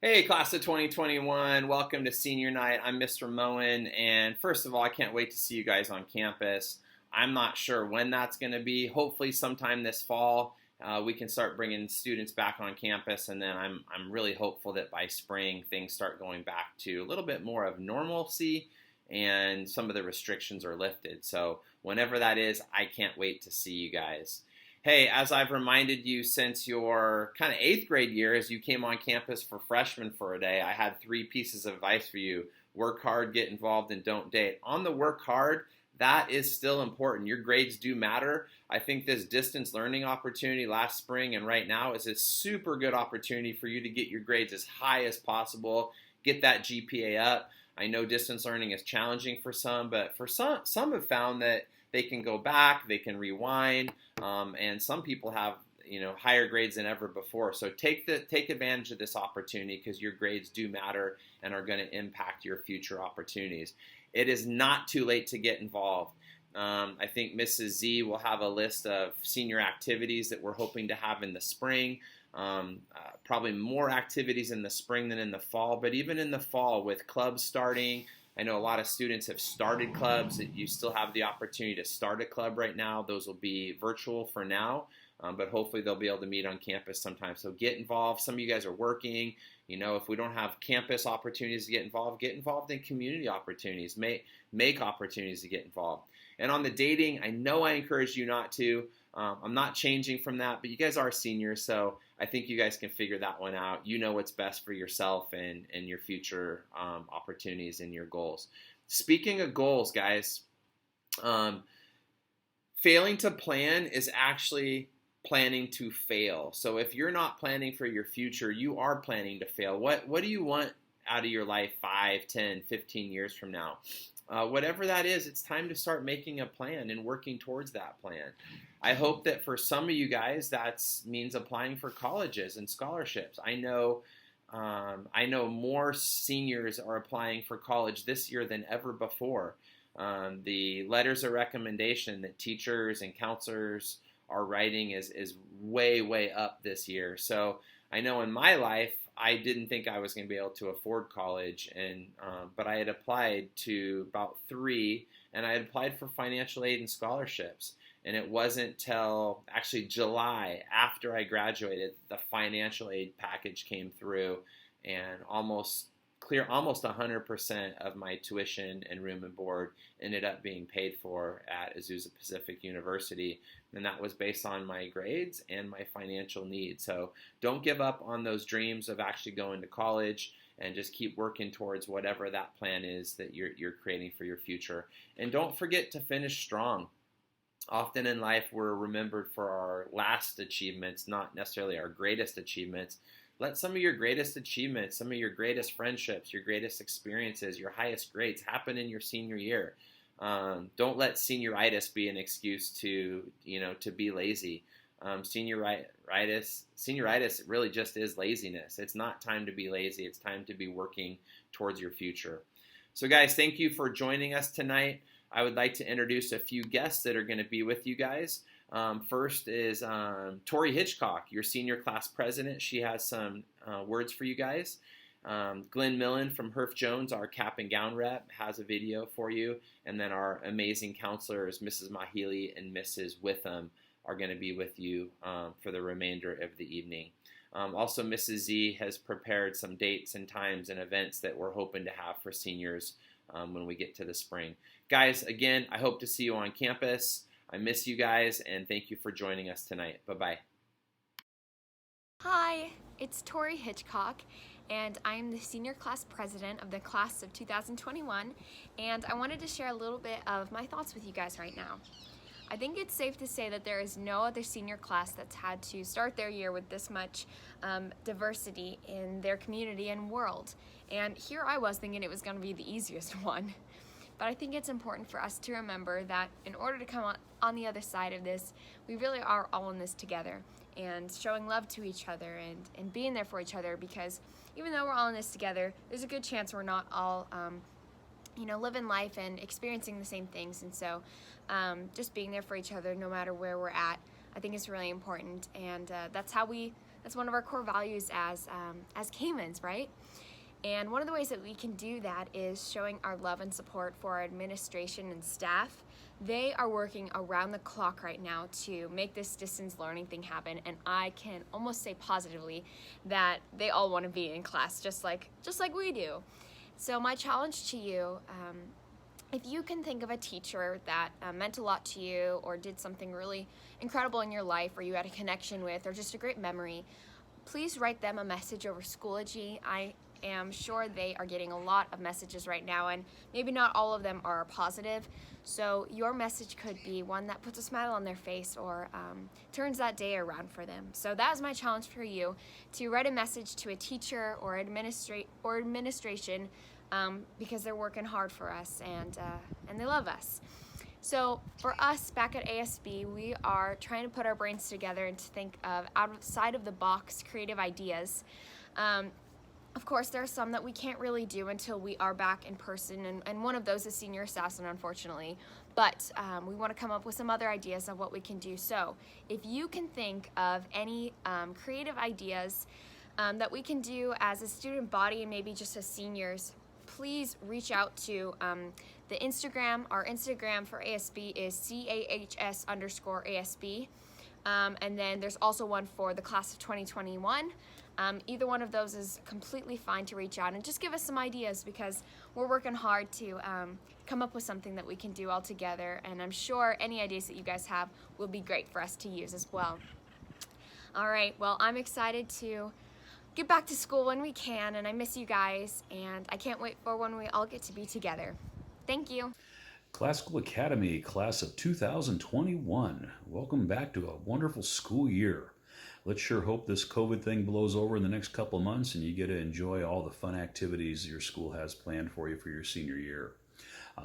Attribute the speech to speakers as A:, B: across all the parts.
A: Hey, class of 2021, welcome to senior night. I'm Mr. Moen, and first of all, I can't wait to see you guys on campus. I'm not sure when that's going to be. Hopefully, sometime this fall, we can start bringing students back on campus, and then I'm really hopeful that by spring, things start going back to a little bit more of normalcy and some of the restrictions are lifted. So, whenever that is, I can't wait to see you guys. Hey, as I've reminded you since your kind of eighth grade year, as you came on campus for freshmen for a day, I had three pieces of advice for you. Work hard, get involved, and don't date. On the work hard, that is still important. Your grades do matter. I think this distance learning opportunity last spring and right now is a super good opportunity for you to get your grades as high as possible, get that GPA up. I know distance learning is challenging for some, but for some have found that they can go back, they can rewind, and some people have higher grades than ever before. So take advantage of this opportunity because your grades do matter and are going to impact your future opportunities. It is not too late to get involved. I think Mrs. Z will have a list of senior activities that we're hoping to have in the spring. Probably more activities in the spring than in the fall, but even in the fall with clubs starting, I know a lot of students have started clubs. You still have the opportunity to start a club right now. Those will be virtual for now, but hopefully they'll be able to meet on campus sometime. So get involved. Some of you guys are working. If we don't have campus opportunities to get involved in community opportunities. Make opportunities to get involved. And on the dating, I know I encourage you not to. I'm not changing from that, but you guys are seniors, so I think you guys can figure that one out. You know what's best for yourself and your future opportunities and your goals. Speaking of goals, guys, failing to plan is actually planning to fail. So if you're not planning for your future, you are planning to fail. What do you want out of your life 5, 10, 15 years from now? Whatever that is, it's time to start making a plan and working towards that plan. I hope that for some of you guys, that means applying for colleges and scholarships. I know more seniors are applying for college this year than ever before. The letters of recommendation that teachers and counselors are writing is way, way up this year. So I know in my life, I didn't think I was going to be able to afford college, but I had applied to about 3, and I had applied for financial aid and scholarships. And it wasn't till actually July after I graduated, the financial aid package came through, and almost 100% of my tuition and room and board ended up being paid for at Azusa Pacific University, and that was based on my grades and my financial needs. So don't give up on those dreams of actually going to college, and just keep working towards whatever that plan is that you're creating for your future. And don't forget to finish strong. Often in life, we're remembered for our last achievements, not necessarily our greatest achievements. Let some of your greatest achievements, some of your greatest friendships, your greatest experiences, your highest grades happen in your senior year. Don't let senioritis be an excuse to be lazy. Senioritis really just is laziness. It's not time to be lazy. It's time to be working towards your future. So guys, thank you for joining us tonight. I would like to introduce a few guests that are going to be with you guys. First is Tori Hitchcock, your senior class president. She has some words for you guys. Glenn Millen from Herff Jones, our cap and gown rep, has a video for you. And then our amazing counselors, Mrs. Mahili and Mrs. Witham, are going to be with you for the remainder of the evening. Also, Mrs. Z has prepared some dates and times and events that we're hoping to have for seniors when we get to the spring. Guys, again, I hope to see you on campus. I miss you guys, and thank you for joining us tonight. Bye-bye.
B: Hi, it's Tori Hitchcock, and I'm the senior class president of the class of 2021, and I wanted to share a little bit of my thoughts with you guys right now. I think it's safe to say that there is no other senior class that's had to start their year with this much diversity in their community and world. And here I was thinking it was going to be the easiest one. But I think it's important for us to remember that in order to come on the other side of this, we really are all in this together, and showing love to each other and being there for each other, because even though we're all in this together, there's a good chance we're not all living life and experiencing the same things. And so just being there for each other no matter where we're at, I think is really important, and that's how we That's one of our core values as Caymans, right? And one of the ways that we can do that is showing our love and support for our administration and staff. They are working around the clock right now to make this distance learning thing happen, and I can almost say positively that they all want to be in class just like we do. So my challenge to you, if you can think of a teacher that meant a lot to you or did something really incredible in your life, or you had a connection with, or just a great memory, please write them a message over Schoology. I am sure they are getting a lot of messages right now, and maybe not all of them are positive. So your message could be one that puts a smile on their face or turns that day around for them. So that is my challenge for you, to write a message to a teacher or administration, because they're working hard for us and they love us. So for us back at ASB, we are trying to put our brains together and to think of outside of the box creative ideas. Of course, there are some that we can't really do until we are back in person, and one of those is Senior Assassin, unfortunately. But we want to come up with some other ideas of what we can do. So if you can think of any creative ideas that we can do as a student body and maybe just as seniors, please reach out to the Instagram. Our Instagram for ASB is CAHS_ASB. And then there's also one for the class of 2021. Either one of those is completely fine to reach out and just give us some ideas, because we're working hard to come up with something that we can do all together, and I'm sure any ideas that you guys have will be great for us to use as well. All right, well, I'm excited to get back to school when we can, and I miss you guys, and I can't wait for when we all get to be together. Thank you.
C: Classical Academy, class of 2021. Welcome back to a wonderful school year. Let's sure hope this COVID thing blows over in the next couple of months and you get to enjoy all the fun activities your school has planned for you for your senior year.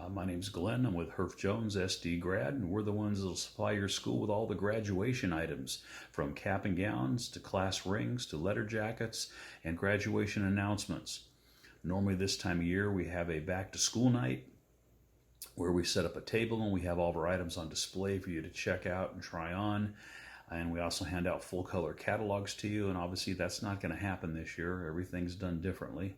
C: My name's Glenn. I'm with Herf Jones, SD grad, and we're the ones that'll supply your school with all the graduation items, from cap and gowns to class rings to letter jackets and graduation announcements. Normally this time of year we have a back to school night where we set up a table and we have all of our items on display for you to check out and try on. And we also hand out full color catalogs to you, and obviously that's not going to happen this year. Everything's done differently.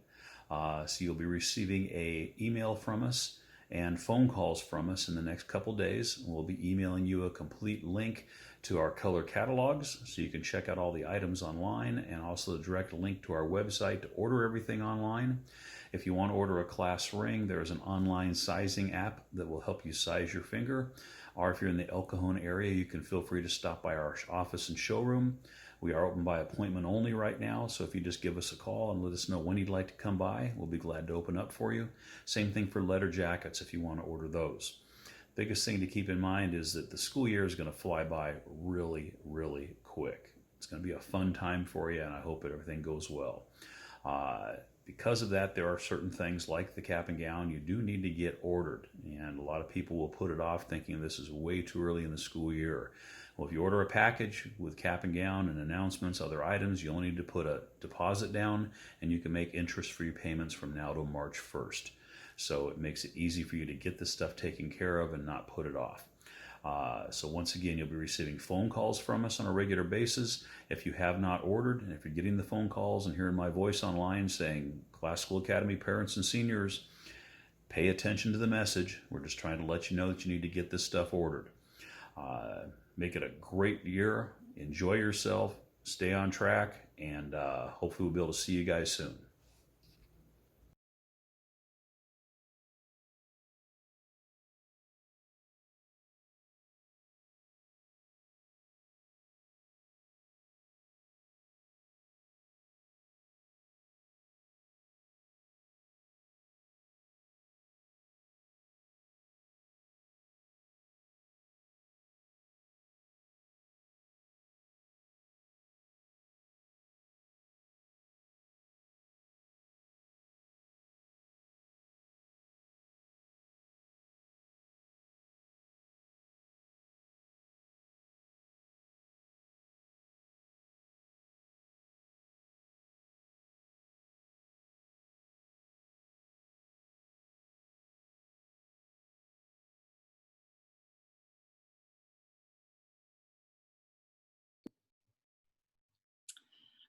C: So you'll be receiving an email from us and phone calls from us in the next couple days. We'll be emailing you a complete link to our color catalogs so you can check out all the items online, and also a direct link to our website to order everything online. If you want to order a class ring, there's an online sizing app that will help you size your finger. Or if you're in the El Cajon area, you can feel free to stop by our office and showroom. We are open by appointment only right now, so if you just give us a call and let us know when you'd like to come by, we'll be glad to open up for you. Same thing for letter jackets if you want to order those. Biggest thing to keep in mind is that the school year is going to fly by really, really quick. It's going to be a fun time for you, and I hope that everything goes well. Because of that, there are certain things like the cap and gown you do need to get ordered, and a lot of people will put it off thinking this is way too early in the school year. Well, if you order a package with cap and gown and announcements, other items, you only need to put a deposit down, and you can make interest-free payments from now till March 1st. So it makes it easy for you to get this stuff taken care of and not put it off. So once again, you'll be receiving phone calls from us on a regular basis. If you have not ordered, and if you're getting the phone calls and hearing my voice online saying Classical Academy parents and seniors, pay attention to the message. We're just trying to let you know that you need to get this stuff ordered. Make it a great year. Enjoy yourself. Stay on track, and hopefully we'll be able to see you guys soon.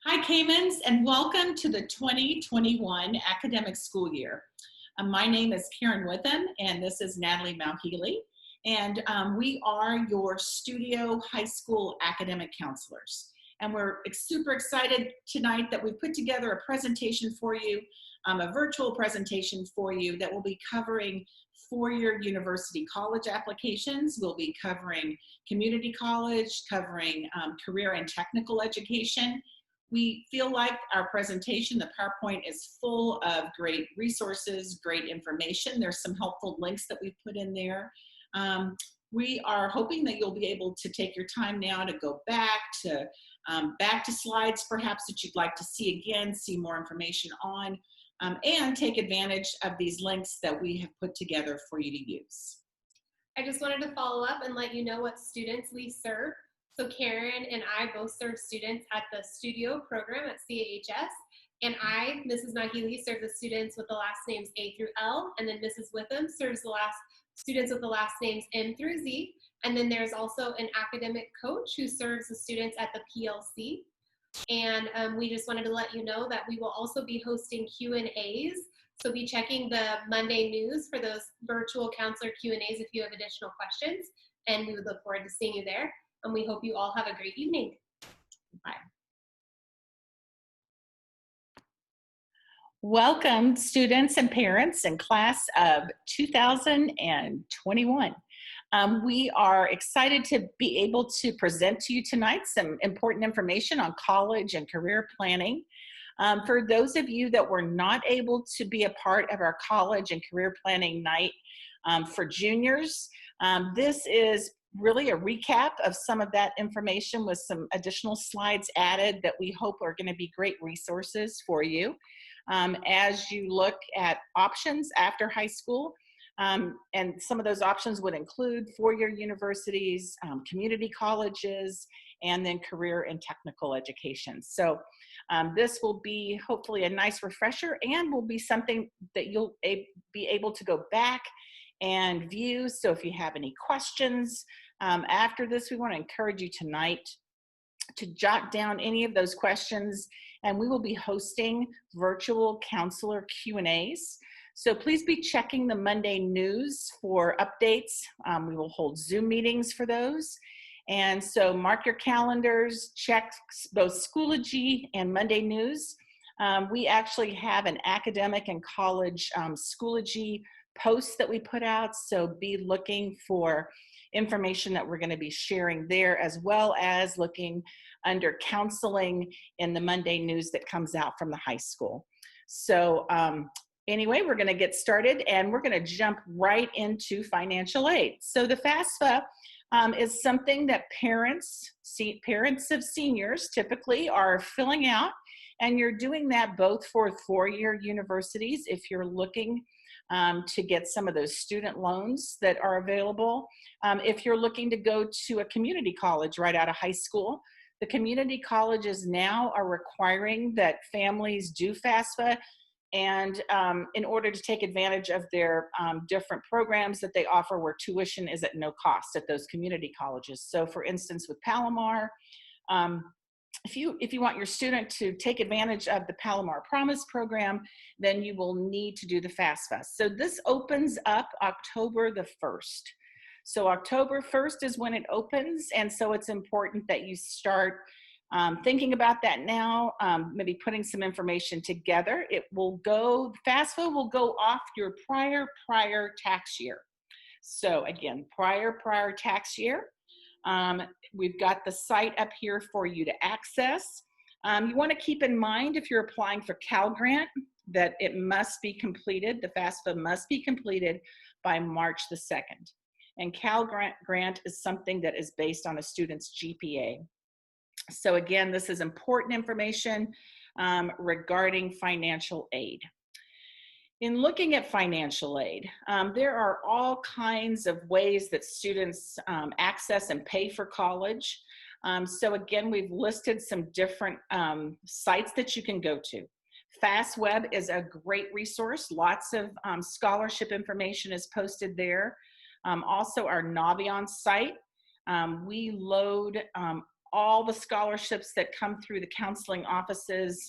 D: Hi, Caymans, and welcome to the 2021 academic school year. My name is Karen Witham, and this is Natalie Malhealy, and we are your studio high school academic counselors. And we're super excited tonight that we put together a presentation for you, a virtual presentation for you that will be covering four-year university college applications. We'll be covering community college, covering career and technical education. We feel like our presentation, the PowerPoint, is full of great resources, great information. There's some helpful links that we've put in there. We are hoping that you'll be able to take your time now to go back to slides perhaps that you'd like to see again, see more information on, and take advantage of these links that we have put together for you to use.
E: I just wanted to follow up and let you know what students we serve. So Karen and I both serve students at the studio program at CAHS, and I, Mrs. Malhealy, serve the students with the last names A through L, and then Mrs. Witham serves the students with the last names M through Z, and then there's also an academic coach who serves the students at the PLC. And we just wanted to let you know that we will also be hosting Q&As, so be checking the Monday news for those virtual counselor Q&As if you have additional questions, and we would look forward to seeing you there. And we hope you all have a great evening.
D: Bye. Welcome, students and parents in class of 2021. We are excited to be able to present to you tonight some important information on college and career planning. For those of you that were not able to be a part of our college and career planning night for juniors, this is really a recap of some of that information with some additional slides added that we hope are going to be great resources for you as you look at options after high school. And some of those options would include four-year universities, community colleges, and then career and technical education. So this will be hopefully a nice refresher and will be something that you'll be able to go back and view. So if you have any questions after this, we want to encourage you tonight to jot down any of those questions, and we will be hosting virtual counselor Q&As. So please be checking the Monday news for updates. We will hold Zoom meetings for those. And so mark your calendars, check both Schoology and Monday news. We actually have an academic and college Schoology posts that we put out, so be looking for information that we're going to be sharing there, as well as looking under counseling in the Monday news that comes out from the high school. So anyway, we're going to get started, and we're going to jump right into financial aid. So the FAFSA is something that parents of seniors typically are filling out, and you're doing that both for four-year universities if you're looking to get some of those student loans that are available. If you're looking to go to a community college right out of high school, the community colleges now are requiring that families do FAFSA, and in order to take advantage of their different programs that they offer where tuition is at no cost at those community colleges. So for instance, with Palomar, if you want your student to take advantage of the Palomar Promise program, then you will need to do the FAFSA. So this opens up October the 1st. So October 1st is when it opens, and so it's important that you start thinking about that now, maybe putting some information together. FAFSA will go off your prior tax year. So again, prior tax year. We've got the site up here for you to access. You want to keep in mind if you're applying for Cal Grant that it must be completed, the FAFSA must be completed by March the 2nd. And Cal Grant is something that is based on a student's GPA. So again, this is important information regarding financial aid. In looking at financial aid, there are all kinds of ways that students access and pay for college. So again, we've listed some different sites that you can go to. FastWeb is a great resource. Lots of scholarship information is posted there. Also our Naviance site. We load all the scholarships that come through the counseling offices,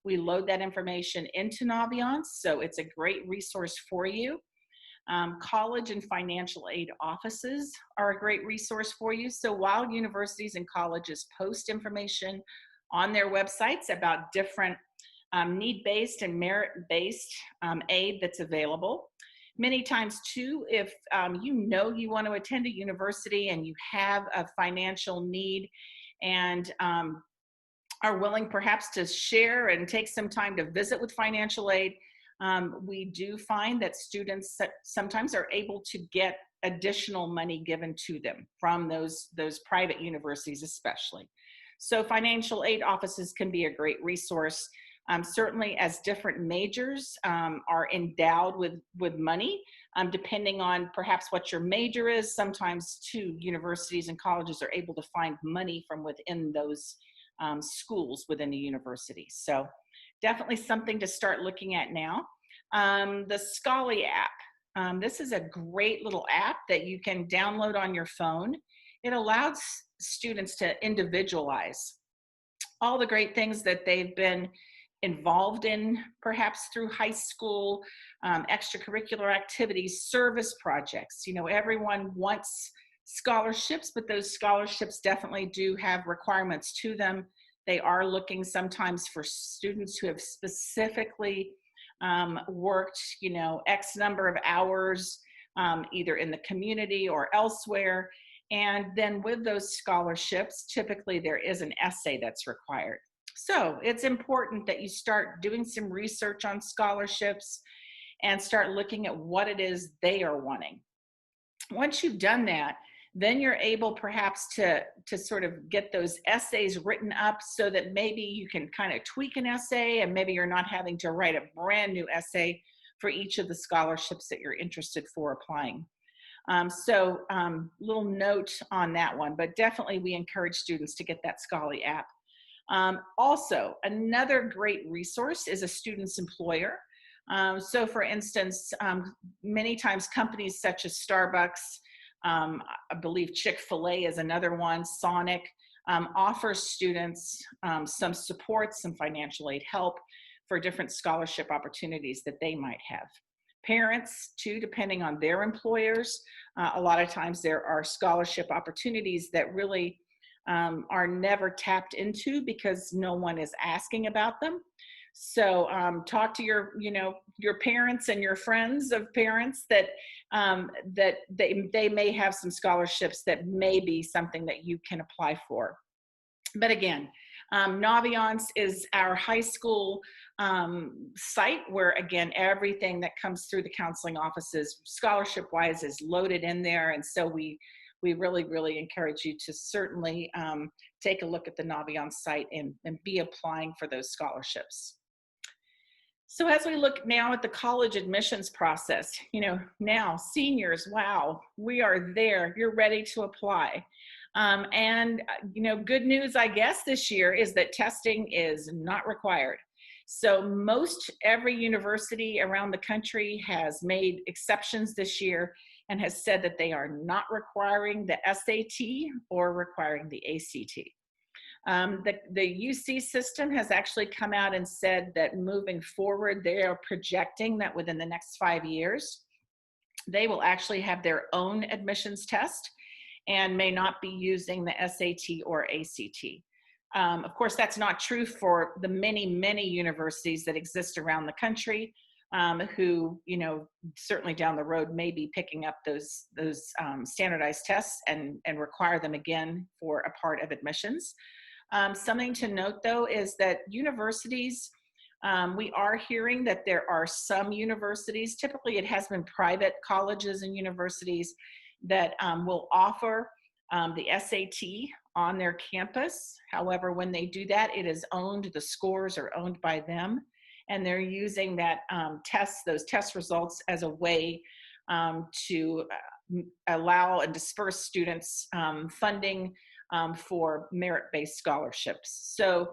D: we load that information into Naviance, so it's a great resource for you. College and financial aid offices are a great resource for you. So while universities and colleges post information on their websites about different need-based and merit-based aid that's available, many times too, if you know you want to attend a university and you have a financial need and are willing perhaps to share and take some time to visit with financial aid, we do find that students sometimes are able to get additional money given to them from those private universities especially. So financial aid offices can be a great resource. Certainly as different majors are endowed with money, depending on perhaps what your major is, sometimes too universities and colleges are able to find money from within those schools within the university. So definitely something to start looking at now. The Scholly app. This is a great little app that you can download on your phone. It allows students to individualize all the great things that they've been involved in, perhaps through high school, extracurricular activities, service projects. You know, everyone wants scholarships, but those scholarships definitely do have requirements to them. They are looking sometimes for students who have specifically worked, you know, X number of hours, either in the community or elsewhere. And then with those scholarships, typically there is an essay that's required. So it's important that you start doing some research on scholarships and start looking at what it is they are wanting. Once you've done that, then you're able perhaps to sort of get those essays written up so that maybe you can kind of tweak an essay and maybe you're not having to write a brand new essay for each of the scholarships that you're interested for applying. Little note on that one, but definitely we encourage students to get that Scholly app. Also, another great resource is a student's employer. So for instance, many times companies such as Starbucks, I believe Chick-fil-A is another one, Sonic, offers students some support, some financial aid help for different scholarship opportunities that they might have. Parents too, depending on their employers, a lot of times there are scholarship opportunities that really are never tapped into because no one is asking about them. So talk to your parents and your friends of parents that they may have some scholarships that may be something that you can apply for. But again, Naviance is our high school site where, again, everything that comes through the counseling offices scholarship-wise is loaded in there. And so we really, really encourage you to certainly take a look at the Naviance site and be applying for those scholarships. So as we look now at the college admissions process, you know, now seniors, wow, we are there. You're ready to apply. You know, good news, I guess, this year is that testing is not required. So most every university around the country has made exceptions this year and has said that they are not requiring the SAT or requiring the ACT. The UC system has actually come out and said that moving forward, they are projecting that within the next 5 years, they will actually have their own admissions test and may not be using the SAT or ACT. Of course, that's not true for the many, many universities that exist around the country who, you know, certainly down the road may be picking up those standardized tests and require them again for a part of admissions. Something to note, though, is that universities, we are hearing that there are some universities, typically it has been private colleges and universities, that will offer the SAT on their campus. However, when they do that, it is owned, the scores are owned by them, and they're using that those test results as a way to allow and disperse students funding for merit-based scholarships. So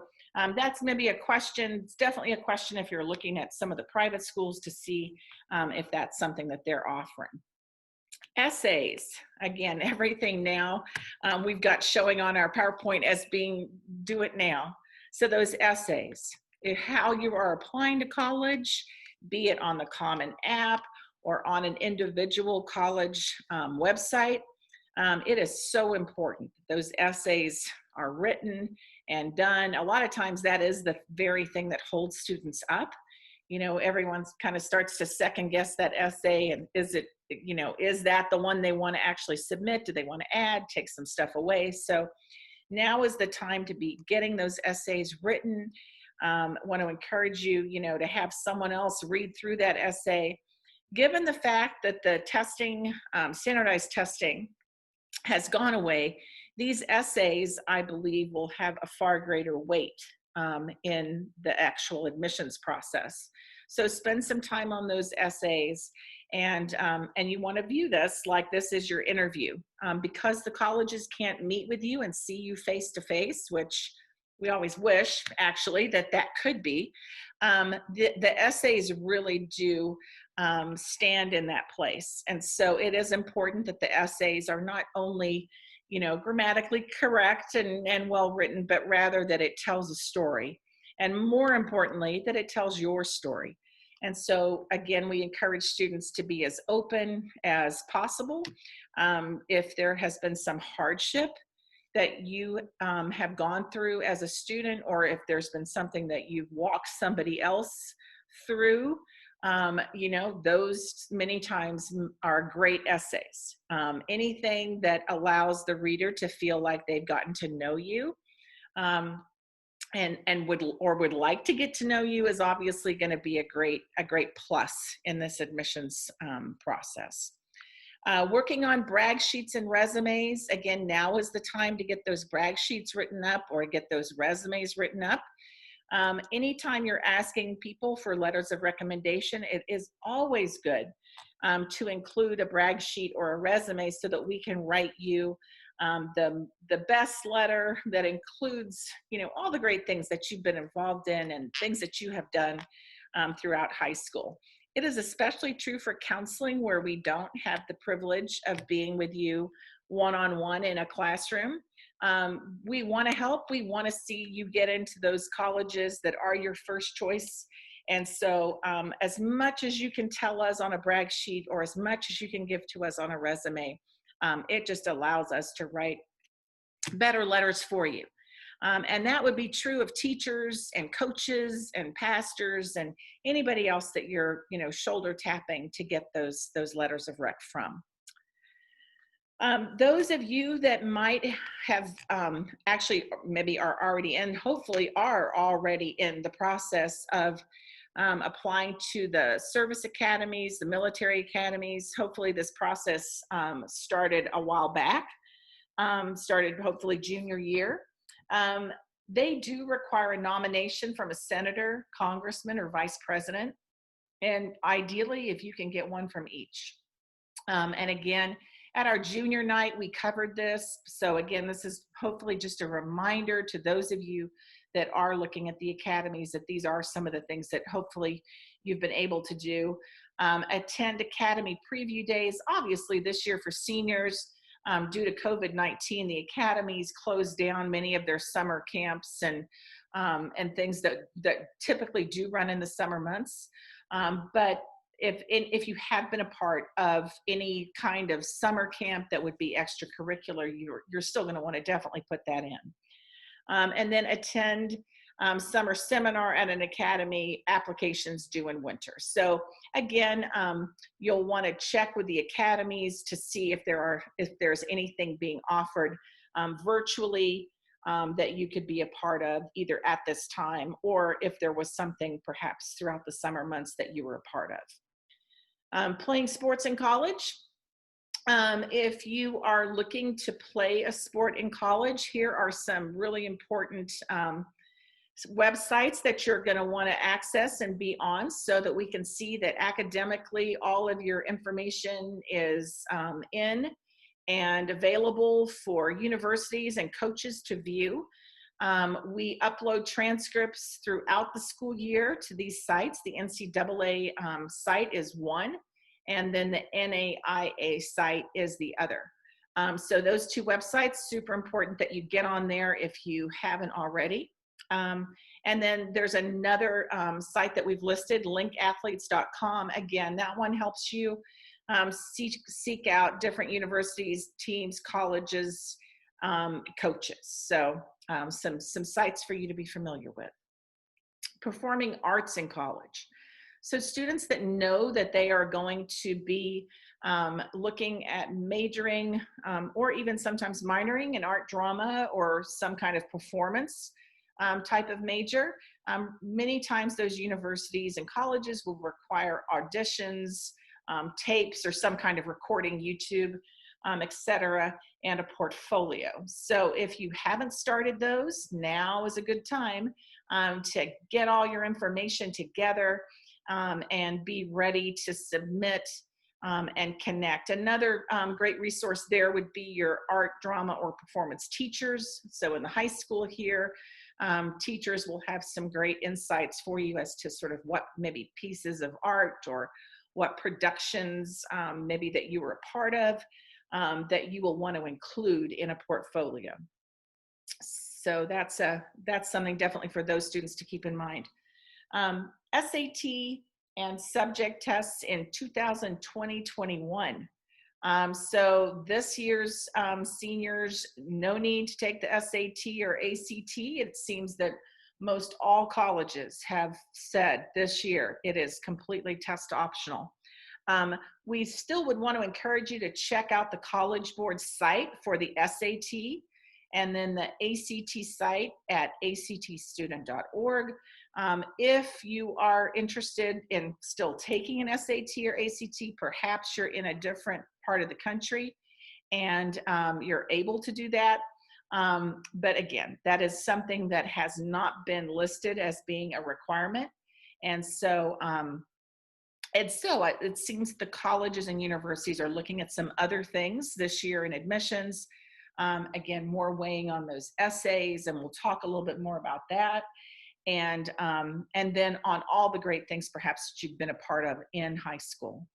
D: that's maybe a question. It's definitely a question if you're looking at some of the private schools to see if that's something that they're offering. Essays, again, everything now we've got showing on our PowerPoint as being do it now. So those essays, how you are applying to college, be it on the Common App or on an individual college website, it is so important. Those essays are written and done. A lot of times that is the very thing that holds students up. You know, everyone kind of starts to second guess that essay, and is it, you know, is that the one they want to actually submit? Do they want to add, take some stuff away? So now is the time to be getting those essays written. Want to encourage you, you know, to have someone else read through that essay. Given the fact that the testing, standardized testing has gone away, these essays, I believe, will have a far greater weight in the actual admissions process. So spend some time on those essays, and you want to view this like this is your interview, because the colleges can't meet with you and see you face to face, which we always wish actually that could be. The essays really do stand in that place, and so it is important that the essays are not only, you know, grammatically correct and well written, but rather that it tells a story, and more importantly that it tells your story. And so again, we encourage students to be as open as possible. If there has been some hardship that you have gone through as a student, or if there's been something that you've walked somebody else through, you know, those many times are great essays. Anything that allows the reader to feel like they've gotten to know you, and would like to get to know you, is obviously going to be a great plus in this admissions process. Working on brag sheets and resumes, again, now is the time to get those brag sheets written up or get those resumes written up. Anytime you're asking people for letters of recommendation, it is always good to include a brag sheet or a resume so that we can write you the best letter that includes, you know, all the great things that you've been involved in and things that you have done throughout high school. It is especially true for counseling, where we don't have the privilege of being with you one-on-one in a classroom. We want to help. We want to see you get into those colleges that are your first choice. And so as much as you can tell us on a brag sheet, or as much as you can give to us on a resume, it just allows us to write better letters for you. And that would be true of teachers and coaches and pastors and anybody else that you're, you know, shoulder tapping to get those letters of rec from. Those of you that might have actually maybe are already in, hopefully are already in the process of applying to the service academies, the military academies. Hopefully this process started a while back, started hopefully junior year. They do require a nomination from a senator, congressman, or vice president. And ideally, if you can get one from each. And again, at our junior night, we covered this. So again, this is hopefully just a reminder to those of you that are looking at the academies that these are some of the things that hopefully you've been able to do. Attend academy preview days. Obviously this year for seniors, due to COVID-19, the academies closed down many of their summer camps and things that typically do run in the summer months. But if you have been a part of any kind of summer camp that would be extracurricular, you're still going to want to definitely put that in. And then attend summer seminar at an academy, applications due in winter. So again, you'll want to check with the academies to see if there's anything being offered virtually that you could be a part of either at this time, or if there was something perhaps throughout the summer months that you were a part of. Playing sports in college. If you are looking to play a sport in college, here are some really important websites that you're going to want to access and be on, so that we can see that academically all of your information is in and available for universities and coaches to view. We upload transcripts throughout the school year to these sites. The NCAA site is one, and then the NAIA site is the other. So those two websites, super important that you get on there if you haven't already. And then there's another site that we've listed, linkathletes.com. Again, that one helps you seek out different universities, teams, colleges, coaches. So some sites for you to be familiar with. Performing arts in college. So students that know that they are going to be looking at majoring or even sometimes minoring in art drama or some kind of performance type of major. Many times those universities and colleges will require auditions, tapes, or some kind of recording, YouTube, etc., and a portfolio. So if you haven't started those, now is a good time to get all your information together and be ready to submit and connect. Another great resource there would be your art, drama, or performance teachers. So in the high school here, teachers will have some great insights for you as to sort of what maybe pieces of art or what productions maybe that you were a part of that you will want to include in a portfolio. So that's something definitely for those students to keep in mind. SAT and subject tests in 2020-21. So this year's seniors, no need to take the SAT or ACT. It seems that most all colleges have said this year it is completely test optional. We still would want to encourage you to check out the College Board site for the SAT and then the ACT site at actstudent.org. If you are interested in still taking an SAT or ACT, perhaps you're in a different part of the country and you're able to do that. But again, that is something that has not been listed as being a requirement. And so it seems the colleges and universities are looking at some other things this year in admissions. Again, more weighing on those essays, and we'll talk a little bit more about that. And then on all the great things perhaps that you've been a part of in high school.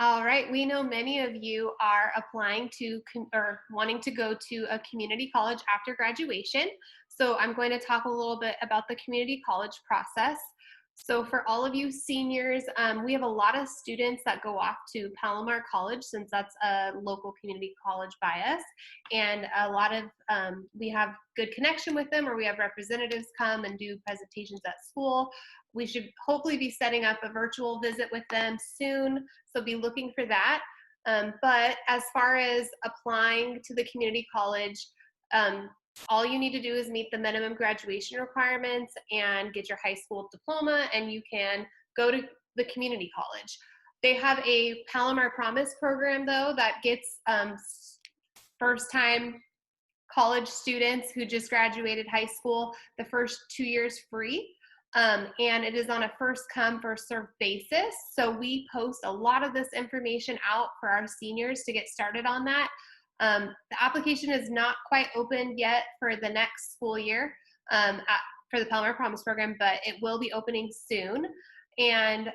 E: All right, we know many of you are applying to or wanting to go to a community college after graduation. So I'm going to talk a little bit about the community college process. So for all of you seniors, we have a lot of students that go off to Palomar College since that's a local community college by us. And a lot of, we have good connection with them, or we have representatives come and do presentations at school. We should hopefully be setting up a virtual visit with them soon, so be looking for that. But as far as applying to the community college, all you need to do is meet the minimum graduation requirements and get your high school diploma, and you can go to the community college. They have a Palomar Promise program, though, that gets first-time college students who just graduated high school the first 2 years free. And it is on a first come, first served basis. So we post a lot of this information out for our seniors to get started on that. The application is not quite open yet for the next school year for the Palomar Promise program, but it will be opening soon. And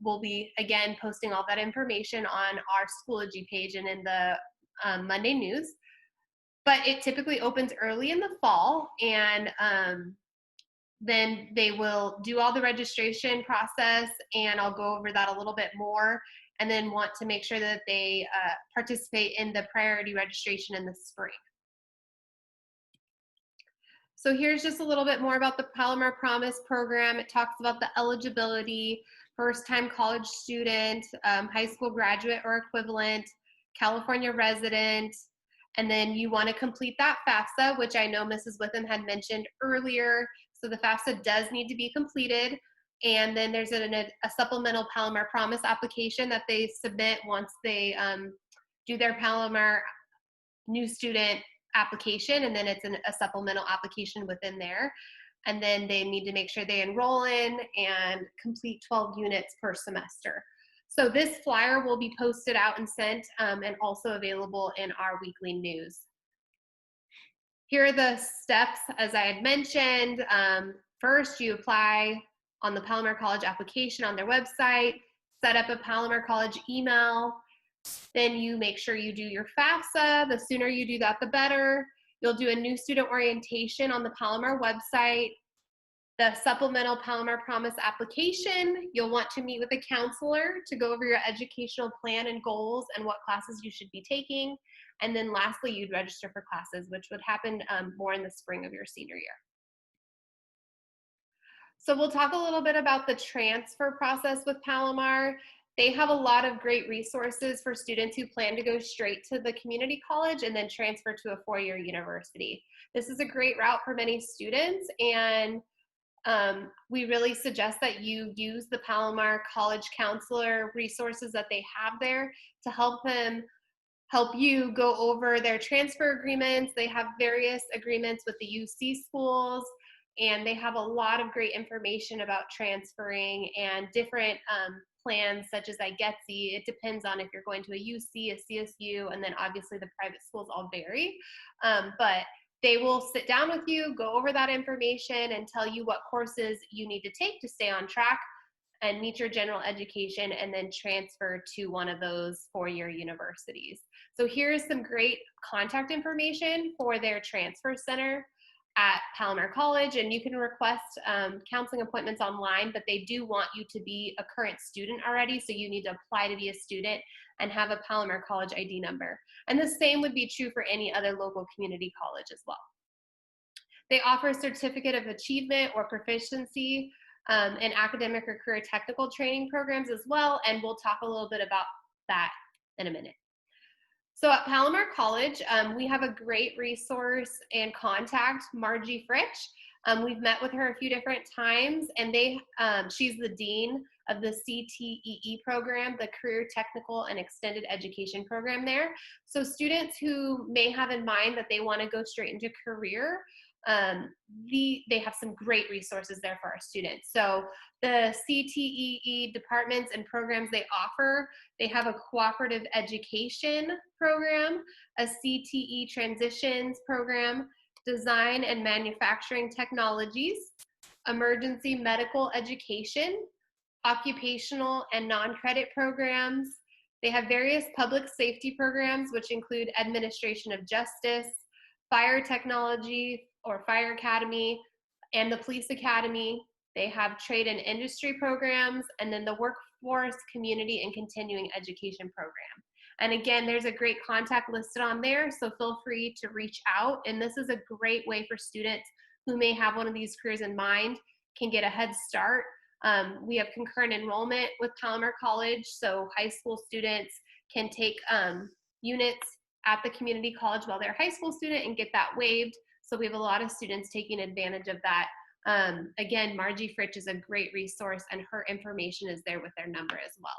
E: we'll be, again, posting all that information on our Schoology page and in the Monday news. But it typically opens early in the fall, and then they will do all the registration process, and I'll go over that a little bit more, and then want to make sure that they participate in the priority registration in the spring. So here's just a little bit more about the Palomar Promise program. It talks about the eligibility, first-time college student, high school graduate or equivalent, California resident, and then you want to complete that FAFSA, which I know Mrs. Witham had mentioned earlier. So the FAFSA does need to be completed. And then there's a supplemental Palomar Promise application that they submit once they do their Palomar new student application. And then it's a supplemental application within there. And then they need to make sure they enroll in and complete 12 units per semester. So this flyer will be posted out and sent and also available in our weekly news. Here are the steps, as I had mentioned. First, you apply on the Palomar College application on their website, set up a Palomar College email. Then you make sure you do your FAFSA. The sooner you do that, the better. You'll do a new student orientation on the Palomar website. The supplemental Palomar Promise application, you'll want to meet with a counselor to go over your educational plan and goals and what classes you should be taking. And then lastly, you'd register for classes, which would happen more in the spring of your senior year. So we'll talk a little bit about the transfer process with Palomar. They have a lot of great resources for students who plan to go straight to the community college and then transfer to a four-year university. This is a great route for many students, and we really suggest that you use the Palomar College Counselor resources that they have there to help you go over their transfer agreements. They have various agreements with the UC schools, and they have a lot of great information about transferring and different plans such as IGETC. It depends on if you're going to a UC, a CSU, and then obviously the private schools all vary. But they will sit down with you, go over that information, and tell you what courses you need to take to stay on track and meet your general education, and then transfer to one of those four-year universities. So here's some great contact information for their transfer center at Palomar College, and you can request counseling appointments online, but they do want you to be a current student already, so you need to apply to be a student and have a Palomar College ID number. And the same would be true for any other local community college as well. They offer a certificate of achievement or proficiency in academic or career technical training programs as well, and we'll talk a little bit about that in a minute. So at Palomar College, we have a great resource and contact, Margie Fritsch. We've met with her a few different times, and she's the dean of the CTEE program, the Career Technical and Extended Education program there. So students who may have in mind that they want to go straight into career, they have some great resources there for our students. So the CTEE departments and programs they offer, they have a cooperative education program, a CTE transitions program, design and manufacturing technologies, emergency medical education, occupational and non-credit programs. They have various public safety programs, which include administration of justice, fire technology or fire academy, and the police academy. They have trade and industry programs, and then the workforce, community, and continuing education program. And again, there's a great contact listed on there, so feel free to reach out. And this is a great way for students who may have one of these careers in mind, can get a head start. We have concurrent enrollment with Palomar College, so high school students can take units at the community college while they're a high school student and get that waived. So we have a lot of students taking advantage of that. Again, Margie Fritsch is a great resource, and her information is there with their number as well.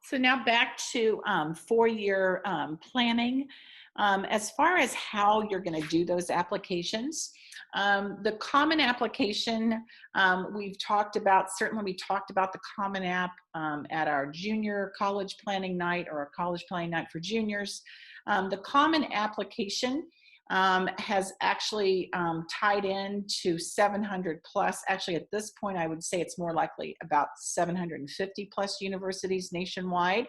D: So now back to four-year planning. As far as how you're going to do those applications, the common application we've talked about, certainly we talked about the common app at our junior college planning night or a college planning night for juniors. The common application has actually tied in to 700 plus. Actually, at this point, I would say it's more likely about 750 plus universities nationwide.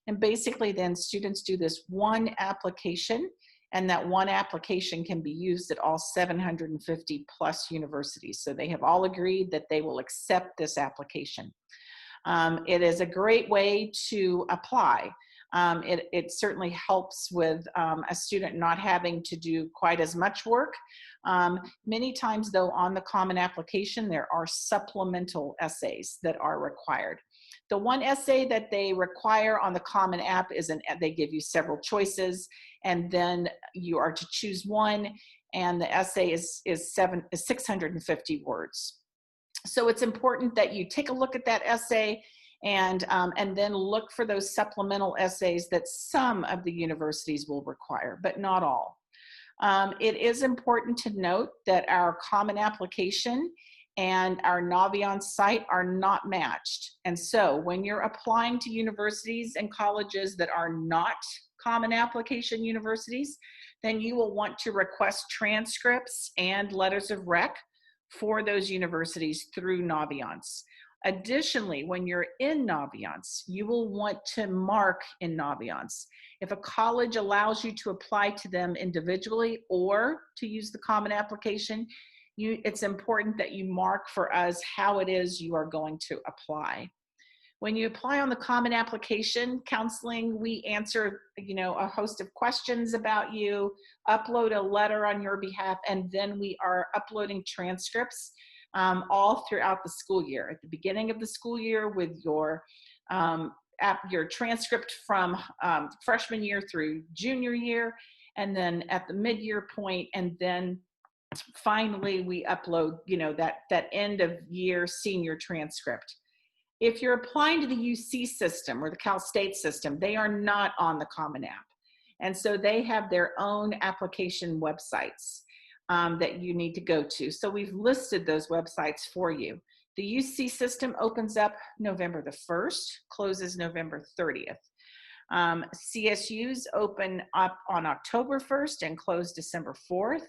D: And basically then students do this one application, and that one application can be used at all 750 plus universities. So they have all agreed that they will accept this application. It is a great way to apply. It certainly helps with a student not having to do quite as much work. Many times though, on the common application, there are supplemental essays that are required. The one essay that they require on the common app is they give you several choices, and then you are to choose one, and the essay is 650 words. So it's important that you take a look at that essay and then look for those supplemental essays that some of the universities will require, but not all. It is important to note that our common application and our Naviance site are not matched. And so when you're applying to universities and colleges that are not common application universities, then you will want to request transcripts and letters of rec for those universities through Naviance. Additionally, when you're in Naviance, you will want to mark in Naviance. If a college allows you to apply to them individually or to use the common application, it's important that you mark for us how it is you are going to apply. When you apply on the common application counseling, we answer, a host of questions about you, upload a letter on your behalf, and then we are uploading transcripts all throughout the school year. At the beginning of the school year with your transcript from freshman year through junior year, and then at the mid-year point, and then finally we upload, that end of year senior transcript. If you're applying to the UC system or the Cal State system, they are not on the Common App. And so they have their own application websites that you need to go to. So we've listed those websites for you. The UC system opens up November the 1st, closes November 30th. CSUs open up on October 1st and close December 4th.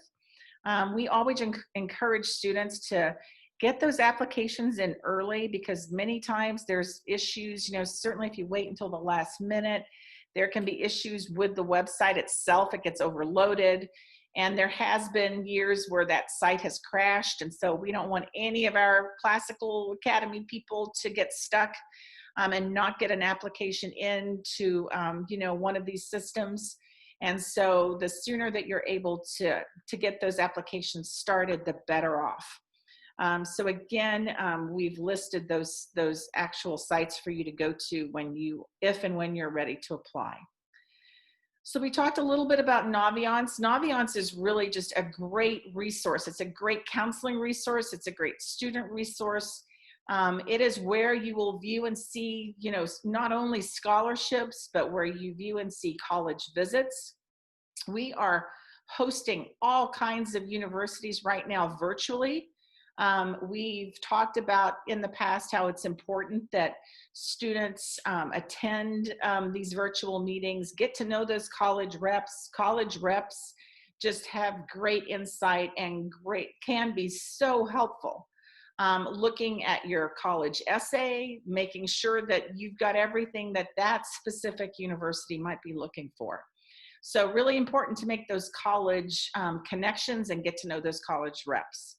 D: We always encourage students to get those applications in early, because many times there's issues, certainly if you wait until the last minute, there can be issues with the website itself. It gets overloaded. And there has been years where that site has crashed. And so we don't want any of our classical academy people to get stuck and not get an application into, one of these systems. And so the sooner that you're able to get those applications started, the better off. So again, we've listed those actual sites for you to go to if and when you're ready to apply. So we talked a little bit about Naviance. Naviance is really just a great resource. It's a great counseling resource. It's a great student resource. It is where you will view and see, not only scholarships, but where you view and see college visits. We are hosting all kinds of universities right now virtually. We've talked about in the past how it's important that students attend these virtual meetings, get to know those college reps. College reps just have great insight and can be so helpful. Looking at your college essay, making sure that you've got everything that specific university might be looking for. So really important to make those college connections and get to know those college reps.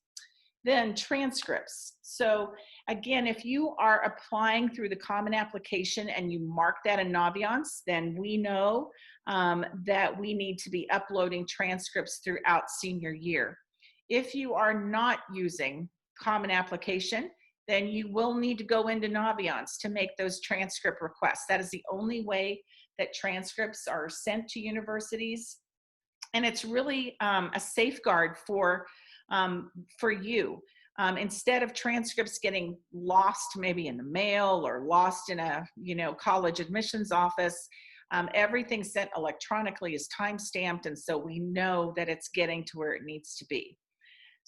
D: Then transcripts. So again, if you are applying through the common application and you mark that in Naviance, then we know that we need to be uploading transcripts throughout senior year. If you are not using common application, then you will need to go into Naviance to make those transcript requests. That is the only way that transcripts are sent to universities. And it's really a safeguard for you. Instead of transcripts getting lost maybe in the mail or lost in a college admissions office, everything sent electronically is time-stamped, and so we know that it's getting to where it needs to be.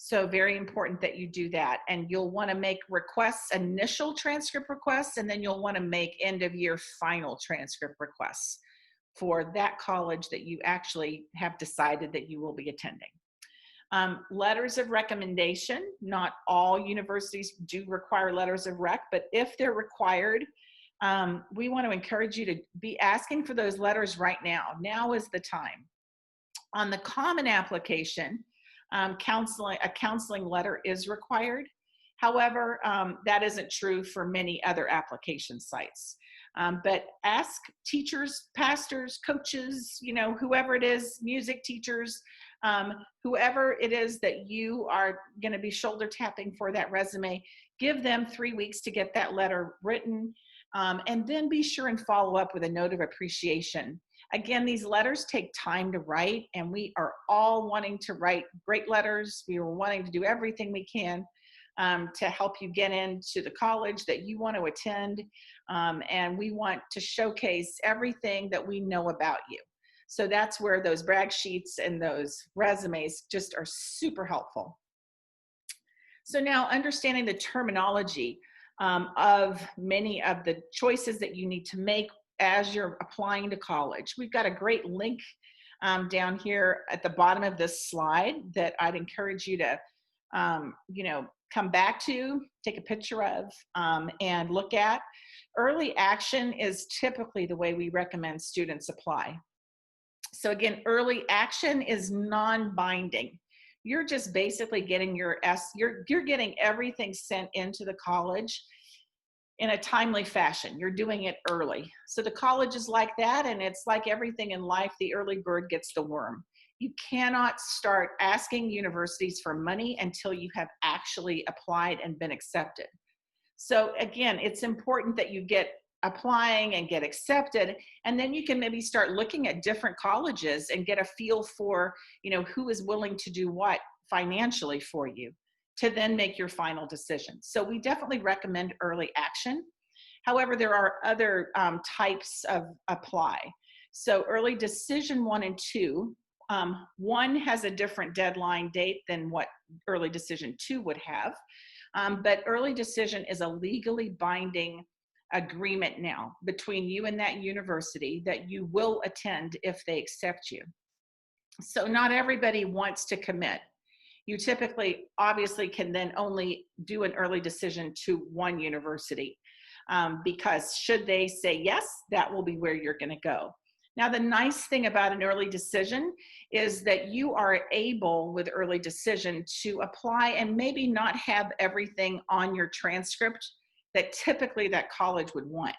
D: So very important that you do that. And you'll want to make requests, initial transcript requests, and then you'll want to make end-of-year final transcript requests for that college that you actually have decided that you will be attending. Letters of recommendation. Not all universities do require letters of rec, but if they're required, we want to encourage you to be asking for those letters right now. Now is the time. On the common application, a counseling letter is required. However, that isn't true for many other application sites. But ask teachers, pastors, coaches, whoever it is, music teachers, whoever it is that you are going to be shoulder tapping for that resume, give them 3 weeks to get that letter written, and then be sure and follow up with a note of appreciation. Again, these letters take time to write, and we are all wanting to write great letters. We are wanting to do everything we can to help you get into the college that you want to attend, and we want to showcase everything that we know about you. So that's where those brag sheets and those resumes just are super helpful. So now understanding the terminology of many of the choices that you need to make as you're applying to college. We've got a great link down here at the bottom of this slide that I'd encourage you to, come back to, take a picture of, and look at. Early action is typically the way we recommend students apply. So again, early action is non-binding. You're just basically getting you're getting everything sent into the college in a timely fashion. You're doing it early. So the college is like that, and it's like everything in life, the early bird gets the worm. You cannot start asking universities for money until you have actually applied and been accepted. So again, it's important that you get applying and get accepted, and then you can maybe start looking at different colleges and get a feel for, who is willing to do what financially for you to then make your final decision. So we definitely recommend early action. However, there are other types of apply. So early decision 1 and 2, one has a different deadline date than what early decision 2 would have. But early decision is a legally binding agreement now between you and that university that you will attend if they accept you. So not everybody wants to commit. You typically, obviously, can then only do an early decision to one university because should they say yes, that will be where you're going to go. Now, the nice thing about an early decision is that you are able with early decision to apply and maybe not have everything on your transcript that typically that college would want.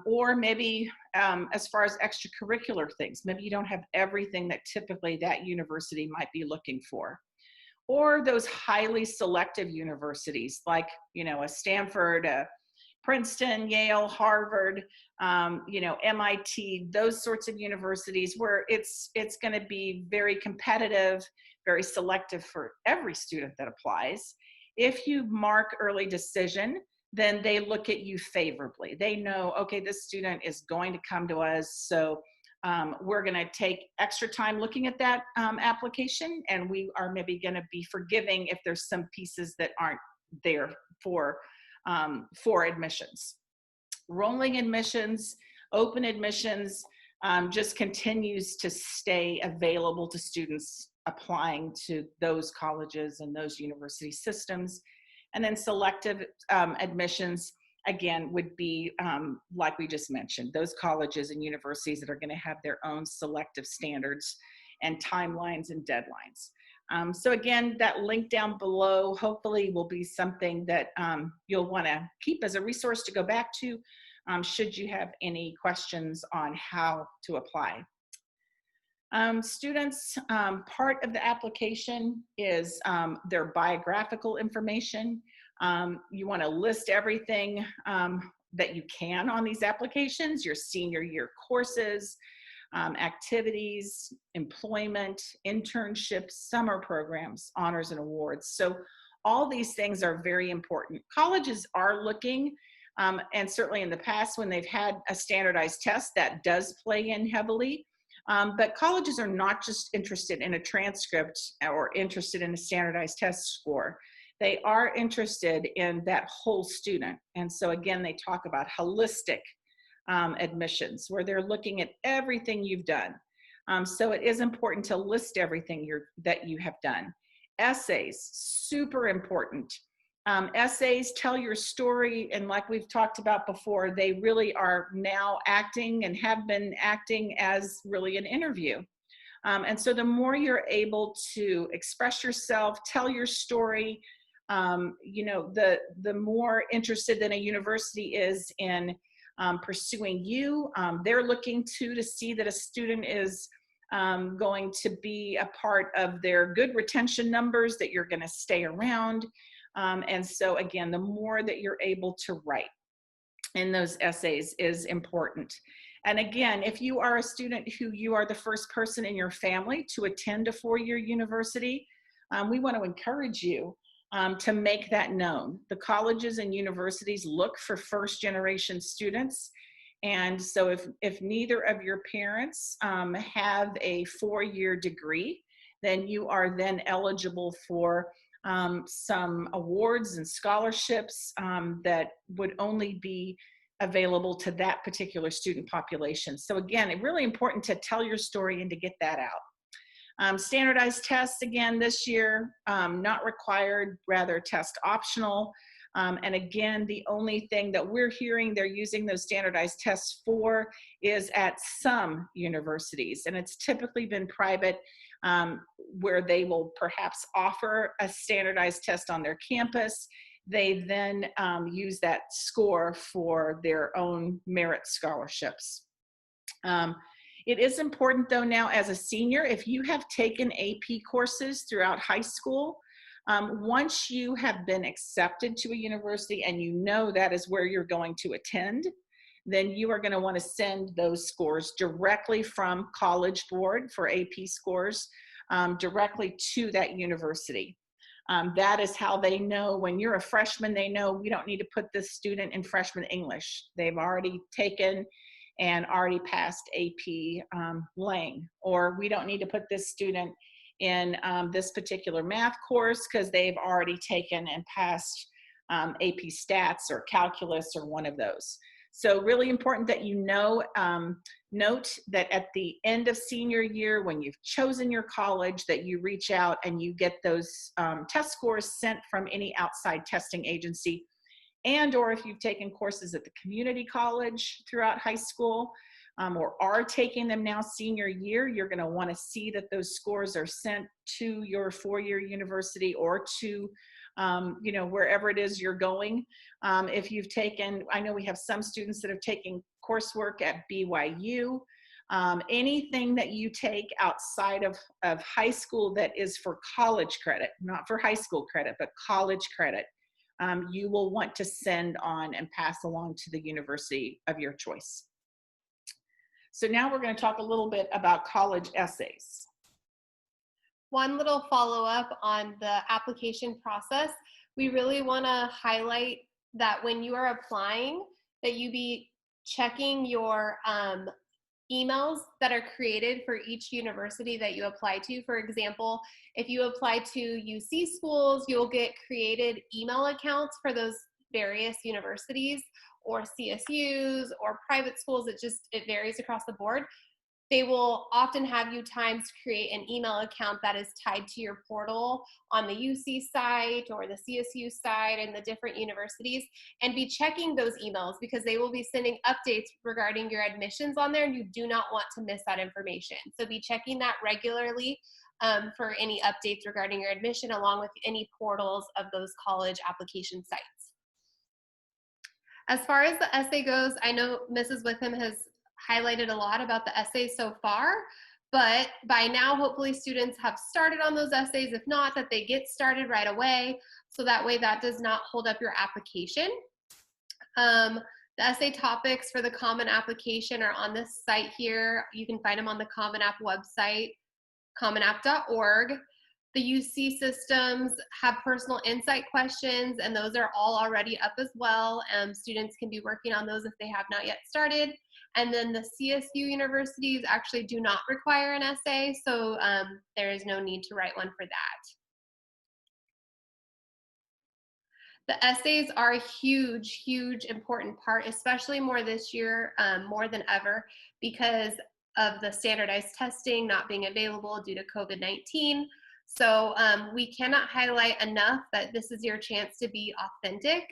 D: Or maybe as far as extracurricular things, maybe you don't have everything that typically that university might be looking for. Or those highly selective universities like, a Stanford, a Princeton, Yale, Harvard, MIT, those sorts of universities where it's going to be very competitive, very selective for every student that applies. If you mark early decision, then they look at you favorably. They know, okay, this student is going to come to us, so we're going to take extra time looking at that application, and we are maybe going to be forgiving if there's some pieces that aren't there for admissions. Rolling admissions, open admissions just continues to stay available to students applying to those colleges and those university systems. And then selective admissions, again, would be, like we just mentioned, those colleges and universities that are going to have their own selective standards and timelines and deadlines. So again, that link down below hopefully will be something that you'll want to keep as a resource to go back to should you have any questions on how to apply. Students, part of the application is their biographical information. You want to list everything that you can on these applications, your senior year courses, activities, employment, internships, summer programs, honors and awards. So all these things are very important. Colleges are looking, and certainly in the past when they've had a standardized test, that does play in heavily. But colleges are not just interested in a transcript or interested in a standardized test score. They are interested in that whole student. And so again, they talk about holistic admissions where they're looking at everything you've done. So it is important to list everything that you have done. Essays, super important. Essays tell your story, and like we've talked about before, they really are now acting and have been acting as really an interview. And so the more you're able to express yourself, tell your story, the more interested then a university is in pursuing you. They're looking to see that a student is going to be a part of their good retention numbers, that you're going to stay around. And so again, the more that you're able to write in those essays is important. And again, if you are a student who you are the first person in your family to attend a four-year university, we want to encourage you to make that known. The colleges and universities look for first-generation students. And so if neither of your parents have a four-year degree, then you are then eligible for some awards and scholarships that would only be available to that particular student population. So again, it's really important to tell your story and to get that out. Standardized tests, again, this year, not required, rather test optional. And again, the only thing that we're hearing they're using those standardized tests for is at some universities. And it's typically been private, where they will perhaps offer a standardized test on their campus. They then use that score for their own merit scholarships. It is important though now as a senior, if you have taken AP courses throughout high school, once you have been accepted to a university and you know that is where you're going to attend, then you are going to want to send those scores directly from College Board for AP scores directly to that university. That is how they know when you're a freshman, they know we don't need to put this student in freshman English. They've already taken and already passed AP Lang, or we don't need to put this student in this particular math course because they've already taken and passed AP Stats or Calculus or one of those. So really important that you know, note that at the end of senior year, when you've chosen your college, that you reach out and you get those test scores sent from any outside testing agency, and or if you've taken courses at the community college throughout high school, or are taking them now senior year, you're going to want to see that those scores are sent to your four-year university or to you know, wherever it is you're going. If you've taken, I know we have some students that have taken coursework at BYU. Anything that you take outside of high school that is for college credit, not for high school credit, but college credit, you will want to send on and pass along to the university of your choice. So now we're going to talk a little bit about college essays.
E: One little follow-up on the application process. We really want to highlight that when you are applying, that you be checking your emails that are created for each university that you apply to. For example, if you apply to UC schools, you'll get created email accounts for those various universities, or CSUs or private schools. It varies across the board. They will often have you times create an email account that is tied to your portal on the UC site or the CSU site and the different universities, and be checking those emails because they will be sending updates regarding your admissions on there, and you do not want to miss that information. So be checking that regularly for any updates regarding your admission, along with any portals of those college application sites. As far as the essay goes, I know Mrs. Witham has highlighted a lot about the essays so far, but by now, hopefully students have started on those essays. If not, that they get started right away, so that way that does not hold up your application. The essay topics for the Common Application are on this site here. You can find them on the Common App website, commonapp.org. The UC systems have personal insight questions, and those are all already up as well. Students can be working on those if they have not yet started. And then the CSU universities actually do not require an essay, so there is no need to write one for that. The essays are a huge, huge important part, especially more this year, more than ever, because of the standardized testing not being available due to COVID-19. So we cannot highlight enough that this is your chance to be authentic.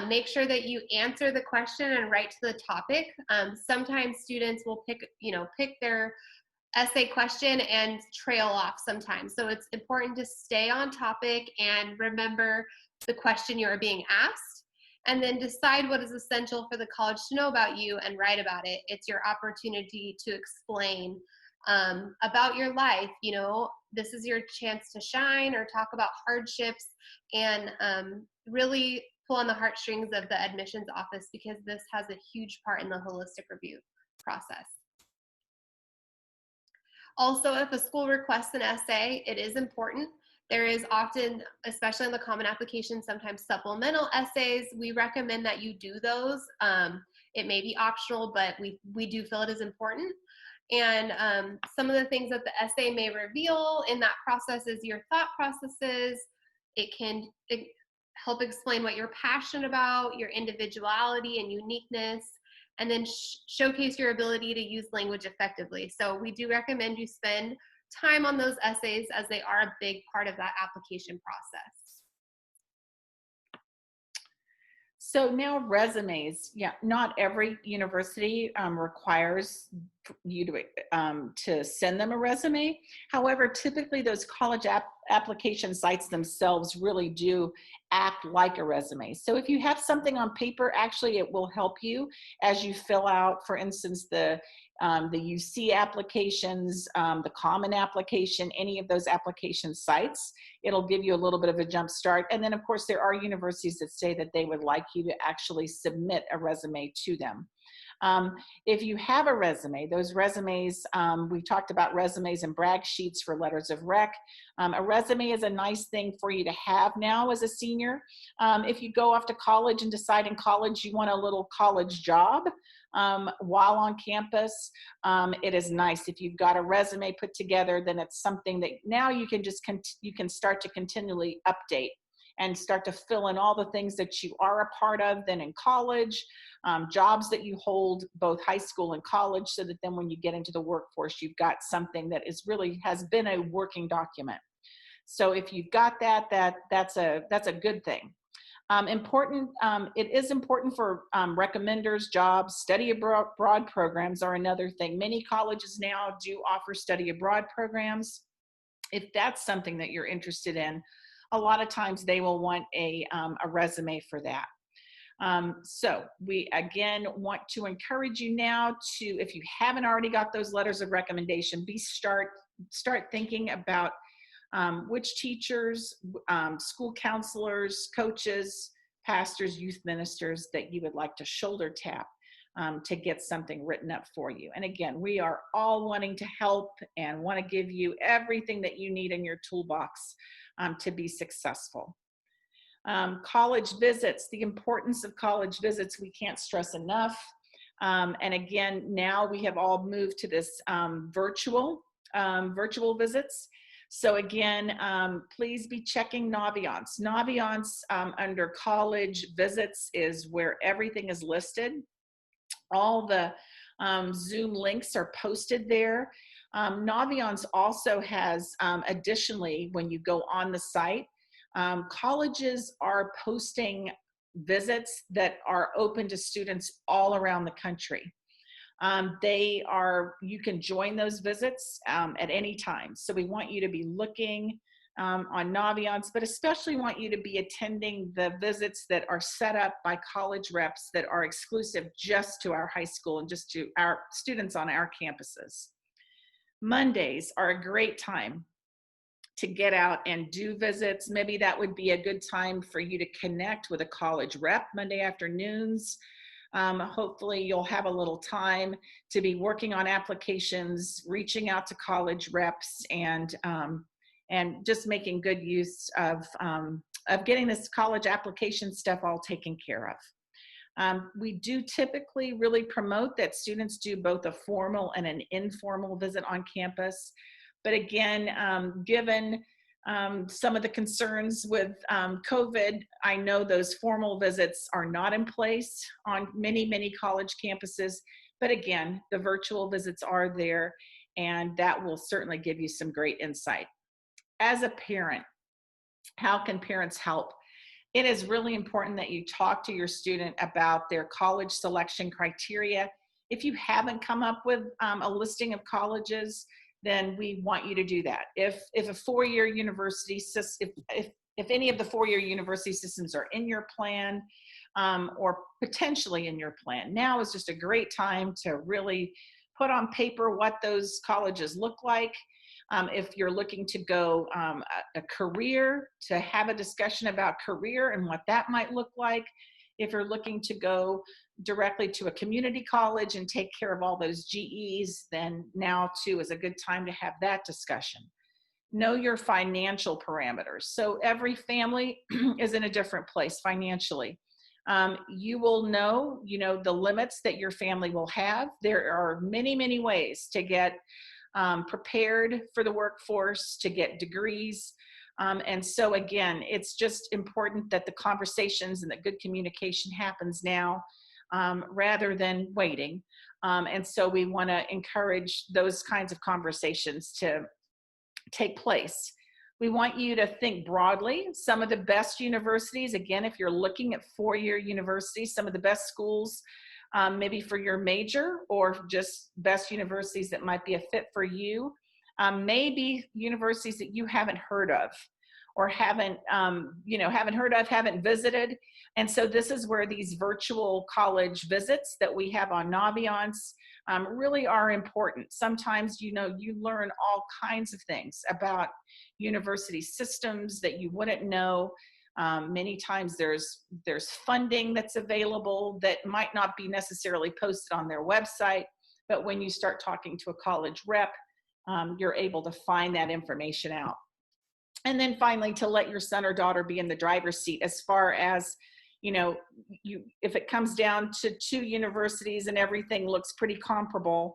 E: Make sure that you answer the question and write to the topic. Sometimes students will pick their essay question and trail off sometimes. So it's important to stay on topic and remember the question you are being asked, and then decide what is essential for the college to know about you and write about it. It's your opportunity to explain about your life. This is your chance to shine or talk about hardships and really pull on the heartstrings of the admissions office, because this has a huge part in the holistic review process. Also, if a school requests an essay, it is important. There is often, especially in the Common Application, sometimes supplemental essays. We recommend that you do those. It may be optional, but we do feel it is important. And some of the things that the essay may reveal in that process is your thought processes. It can help explain what you're passionate about, your individuality and uniqueness, and then showcase your ability to use language effectively. So we do recommend you spend time on those essays, as they are a big part of that application process.
D: So now resumes, yeah, not every university requires you to send them a resume. However, typically those college application sites themselves really do act like a resume. So if you have something on paper, actually it will help you as you fill out, for instance, the UC applications, the common application, any of those application sites. It'll give you a little bit of a jump start. And then of course there are universities that say that they would like you to actually submit a resume to them. If you have a resume, those resumes, we've talked about resumes and brag sheets for letters of rec. A resume is a nice thing for you to have now as a senior. If you go off to college and decide in college you want a little college job while on campus, it is nice. If you've got a resume put together, then it's something that now you can just you can start to continually update and start to fill in all the things that you are a part of then in college, jobs that you hold both high school and college, so that then when you get into the workforce, you've got something that is really has been a working document. So if you've got that, that's a good thing. It is important for recommenders, jobs, study abroad programs are another thing. Many colleges now do offer study abroad programs. If that's something that you're interested in, a lot of times they will want a resume for that. So we again want to encourage you now to, if you haven't already got those letters of recommendation, start thinking about which teachers, school counselors, coaches, pastors, youth ministers that you would like to shoulder tap to get something written up for you. And again, we are all wanting to help and want to give you everything that you need in your toolbox to be successful. College visits, the importance of college visits, we can't stress enough. And again, now we have all moved to this virtual visits. So again, please be checking Naviance. Naviance under college visits is where everything is listed. All the Zoom links are posted there. Naviance also has, additionally, when you go on the site, colleges are posting visits that are open to students all around the country. You can join those visits at any time. So we want you to be looking on Naviance, but especially want you to be attending the visits that are set up by college reps that are exclusive just to our high school and just to our students on our campuses. Mondays are a great time to get out and do visits. Maybe that would be a good time for you to connect with a college rep Monday afternoons. Hopefully you'll have a little time to be working on applications, reaching out to college reps, and just making good use of getting this college application stuff all taken care of. We do typically really promote that students do both a formal and an informal visit on campus. But again, given some of the concerns with COVID, I know those formal visits are not in place on many college campuses. But again, the virtual visits are there, and that will certainly give you some great insight. As a parent, how can parents help? It is really important that you talk to your student about their college selection criteria. If you haven't come up with a listing of colleges, then we want you to do that. If a four-year university system, if any of the four-year university systems are in your plan or potentially in your plan, now is just a great time to really put on paper what those colleges look like. If you're looking to go a career, to have a discussion about career and what that might look like. If you're looking to go directly to a community college and take care of all those GEs, then now too is a good time to have that discussion. Know your financial parameters. So every family is in a different place financially. You will know, the limits that your family will have. There are many ways to get prepared for the workforce, to get degrees. And so again, it's just important that the conversations and that good communication happens now rather than waiting. And so we want to encourage those kinds of conversations to take place. We want you to think broadly. Some of the best universities, again, if you're looking at four-year universities, some of the best schools, maybe for your major or just best universities that might be a fit for you, maybe universities that you haven't heard of or haven't heard of, haven't visited. And so this is where these virtual college visits that we have on Naviance really are important. Sometimes, you learn all kinds of things about university systems that you wouldn't know. Many times there's funding that's available that might not be necessarily posted on their website, but when you start talking to a college rep, you're able to find that information out. And then finally, to let your son or daughter be in the driver's seat as far as, if it comes down to two universities and everything looks pretty comparable,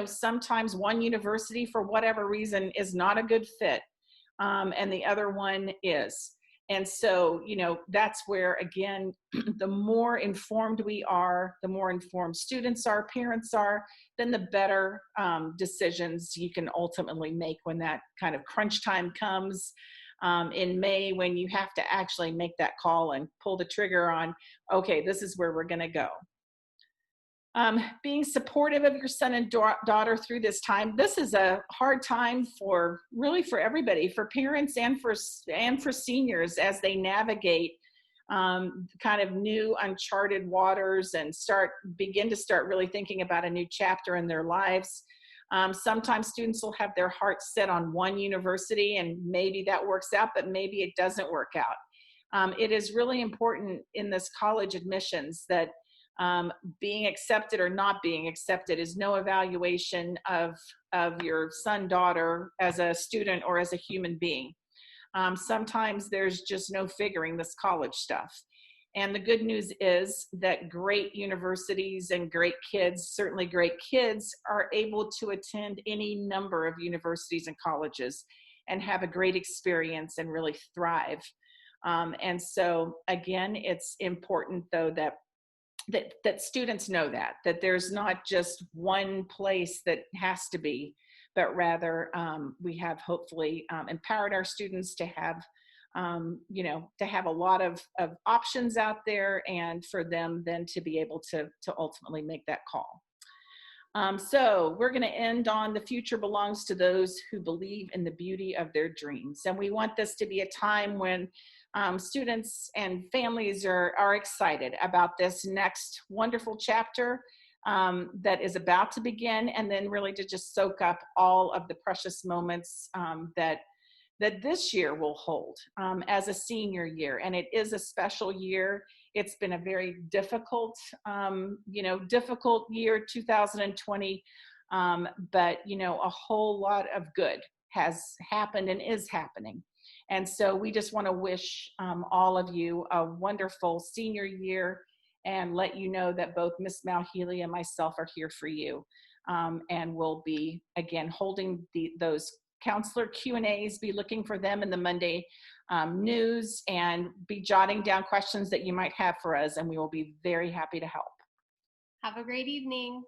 D: sometimes one university for whatever reason is not a good fit, and the other one is. And so, that's where, again, the more informed we are, the more informed students are, parents are, then the better decisions you can ultimately make when that kind of crunch time comes in May, when you have to actually make that call and pull the trigger on, okay, this is where we're going to go. Being supportive of your son and daughter through this time. This is a hard time for everybody, for parents and for seniors as they navigate kind of new uncharted waters and begin to start really thinking about a new chapter in their lives. Sometimes students will have their hearts set on one university and maybe that works out, but maybe it doesn't work out. It is really important in this college admissions that being accepted or not being accepted is no evaluation of your son, daughter as a student or as a human being. Sometimes there's just no figuring this college stuff. And the good news is that great universities and great kids, certainly great kids, are able to attend any number of universities and colleges and have a great experience and really thrive. And so again, it's important though that students know that there's not just one place that has to be, but rather we have hopefully empowered our students to have, to have a lot of options out there, and for them then to be able to ultimately make that call. So we're going to end on the future belongs to those who believe in the beauty of their dreams. And we want this to be a time when students and families are excited about this next wonderful chapter that is about to begin, and then really to just soak up all of the precious moments that this year will hold as a senior year. And it is a special year. It's been a very difficult, difficult year, 2020, but a whole lot of good has happened and is happening. And so we just want to wish all of you a wonderful senior year and let you know that both Miss Malhealy and myself are here for you. And we'll be, again, holding those counselor Q&As, be looking for them in the Monday news, and be jotting down questions that you might have for us, and we will be very happy to help.
E: Have a great evening.